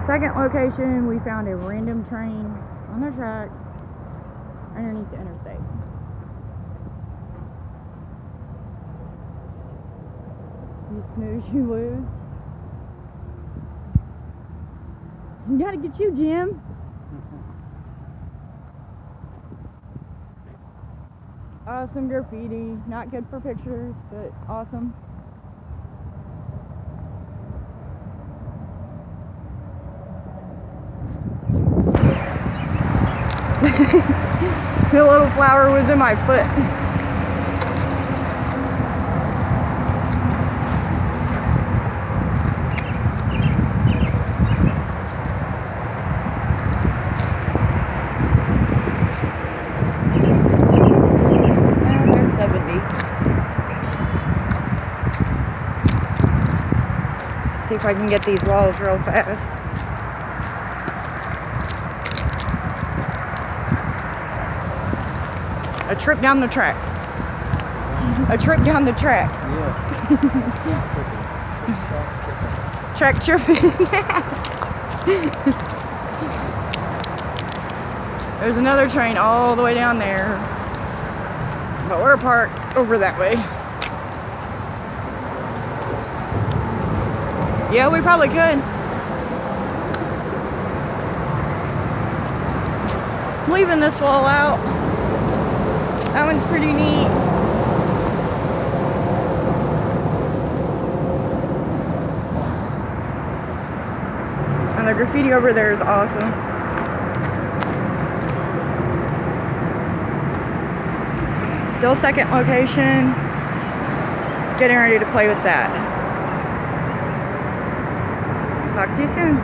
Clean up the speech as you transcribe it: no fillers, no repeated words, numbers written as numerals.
Second location, we found a random train on the tracks underneath the interstate. You snooze, you lose. You gotta get you, Jim. Awesome graffiti. Not good for pictures, but awesome. The little flower was in my foot. There's 70. See if I can get these walls real fast. A trip down the track. A trip down the track. Yeah. Track tripping. There's another train all the way down there. But we're parked over that way. Yeah, we probably could. Leaving this wall out. That one's pretty neat. And the graffiti over there is awesome. Still second location. Getting ready to play with that. Talk to you soon.